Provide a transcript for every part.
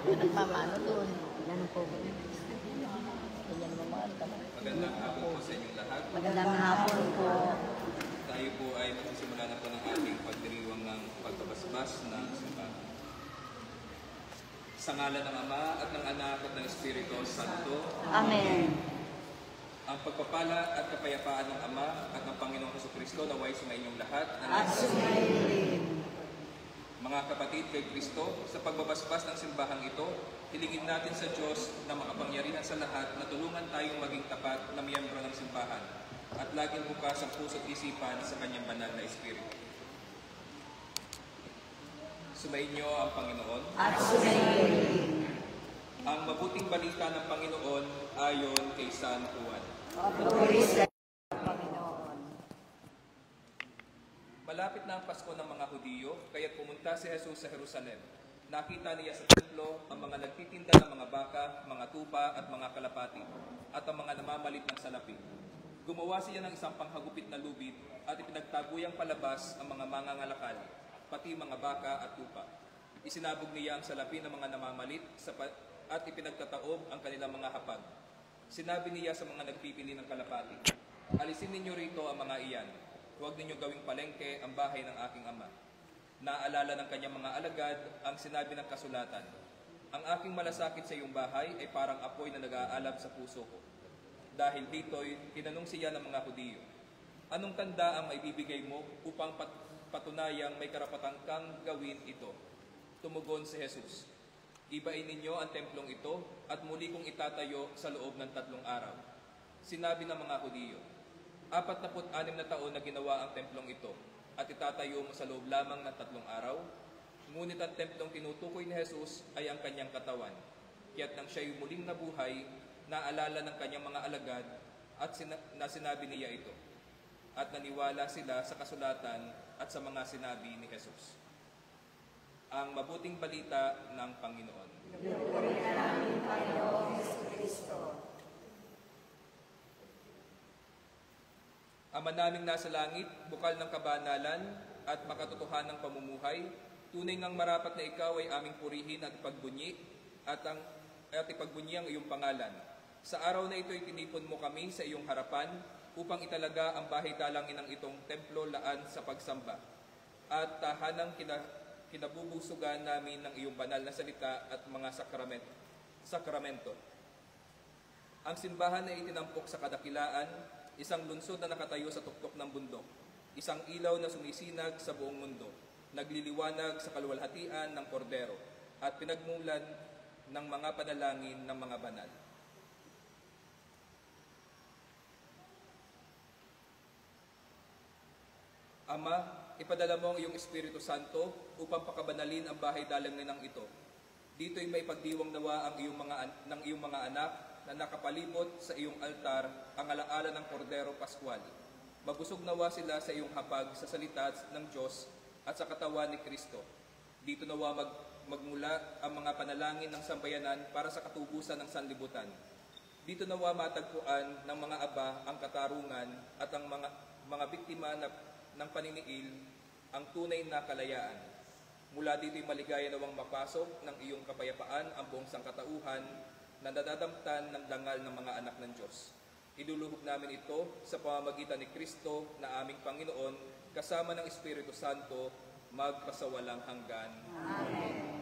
Nagmamano doon. Yan po. Magandang hapon po sa inyong lahat. Magandang hapon po. Tayo po ay magsisimula na po ng ating pagdiriwang ng pagbabasbas ng simbahan. Sa ngalan ng Ama at ng Anak at ng Espiritu Santo. Amen. Ang pagpapala at kapayapaan ng Ama at ng Panginoong Jesucristo naway sumainyong lahat. At sumayin. Mga kapatid kay Kristo, sa pagbabasbas ng simbahang ito, hilingin natin sa Diyos na makapangyarihan sa lahat na tulungan tayong maging tapat na miyembro ng simbahan at laging bukas ang puso at isipan sa kanyang banal na Espiritu. Sumainyo ang Panginoon. At sumayin. Ang mabuting balita ng Panginoon ayon kay San Juan. Malapit na ang Pasko ng mga Hudiyo, kaya't pumunta si Jesus sa Jerusalem. Nakita niya sa templo ang mga nagtitinda ng mga baka, mga tupa at mga kalapati, at ang mga namamalit ng salapi. Gumawa siya ng isang panghagupit na lubid at ipinagtaguyang palabas ang mga mangangalakal, pati mga baka at tupa. Isinabog niya ang salapi ng mga namamalit at ipinagtataob ang kanilang mga hapag. Sinabi niya sa mga nagpipili ng kalapati, "Alisin ninyo rito ang mga iyan. Huwag ninyo gawing palengke ang bahay ng aking Ama." Naalala ng kanyang mga alagad ang sinabi ng kasulatan, "Ang aking malasakit sa iyong bahay ay parang apoy na nag-aalab sa puso ko." Dahil dito'y tinanong siya ng mga Hudiyo, "Anong tanda ang maibibigay mo upang patunayang may karapatan kang gawin ito?" Tumugon si Jesus, "Ibain ninyo ang templong ito at muli kong itatayo sa loob ng 3 araw." Sinabi ng mga Hudiyo, 46 na taon na ginawa ang templong ito at itatayo mo sa loob lamang ng 3 araw? Ngunit ang templong tinutukoy ni Jesus ay ang kanyang katawan. Kaya't nang siya'y muling nabuhay, naalala ng kanyang mga alagad at sinabi niya ito. At naniwala sila sa kasulatan at sa mga sinabi ni Jesus. Ang mabuting balita ng Panginoon. Pinupuri ka namin, Panginoong Jesucristo. Ama naming nasa langit, bukal ng kabanalan at makatotohanang pamumuhay, tunay ngang marapat na ikaw ay aming purihin at ipagbunyi at ipagbunyi ang iyong pangalan. Sa araw na ito ay tinipon mo kami sa iyong harapan upang italaga ang bahay dalangin ng itong templo laan sa pagsamba at tahanang kinabubusugan namin ng iyong banal na salita at mga sakramento. Ang simbahan ay itinampok sa kadakilaan, isang lungsod na nakatayo sa tuktok ng bundok, isang ilaw na sumisinag sa buong mundo, nagliliwanag sa kaluwalhatian ng kordero, at pinagmulan ng mga panalangin ng mga banal. Ama, ipadala mo ang iyong Espiritu Santo upang pakabanalin ang bahay dalangin ng ito. Dito'y may pagdiwang nawa ang ng iyong mga anak na nakapalibot sa iyong altar ang alaala ng Kordero Pascual. Mabusog nawa sila sa iyong hapag sa salita ng Diyos at sa katawan ni Kristo. Dito nawa magmula ang mga panalangin ng sambayanan para sa katubusan ng sanlibutan. Dito nawa matagpuan ng mga aba ang katarungan at ang mga biktima ng paniniil ang tunay na kalayaan. Mula dito'y maligaya nawang mapasok ng iyong kapayapaan ang buong sangkatauhan na nadadamtan ng dangal ng mga anak ng Diyos. Iluluhog namin ito sa pamamagitan ni Kristo na aming Panginoon kasama ng Espiritu Santo magpasawalang hanggan. Amen.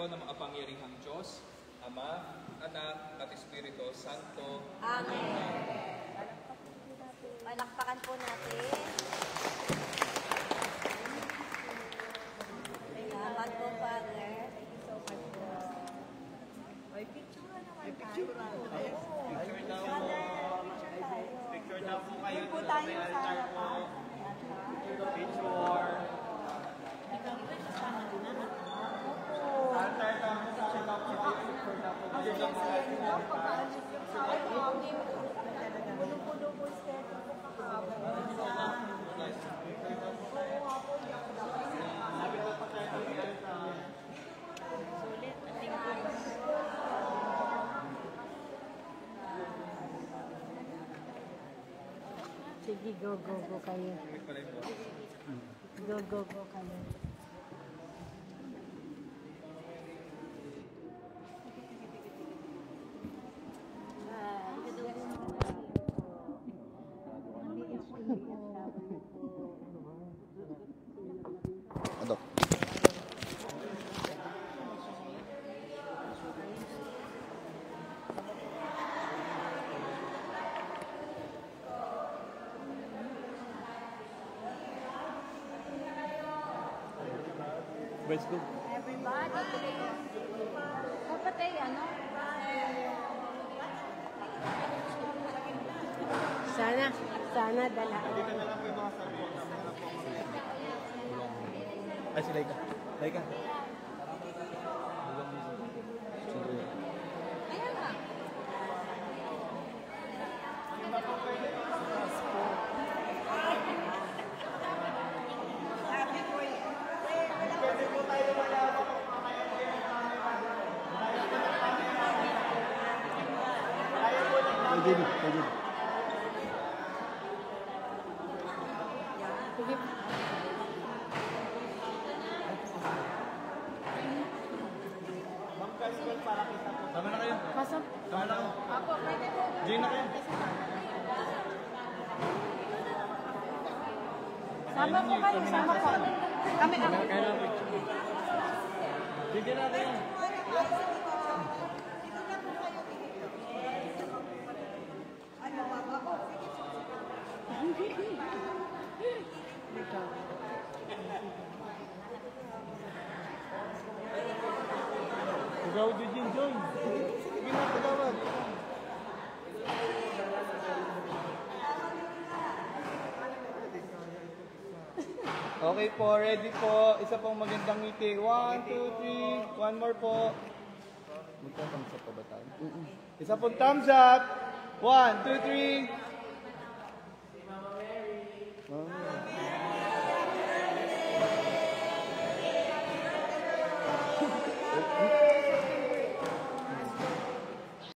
iyo ng makapangyarihang Diyos, Ama, Anak, at Espiritu Santo. Amen. Palakpakan po natin. Salamat po, Father. Thank you so much po. May picture naman tayo. Picture daw po. Picture daw po kayo. Doon po tayo sa harapan. Picture. Altar lang po. Picture daw po kayo. Picture daw po. Ang saya-saya nila. Pagkaalis yung sa akin. Puno-puno po schedule po kahapon. Sige, go kayo. Go kayo. Adok. Let's go. Everybody. Kapatay, ano? Sana dala. Ay, si Laika. Laika. Ayan na. Pwede. Sige. Tama na kayo. Pasok. Tama na kayo. Apo, pwede po. Join na kayo. Sama po kayo, sama po. Kami. Bigyan na kayo. Ikaw, Eugene, join. Sige na, pagawad. Okay po, ready po. Isa pong magandang ngiti. 1, 2, 3. One more po. Magtatang sa pabatan. Isa pong thumbs up. 1, 2, 3.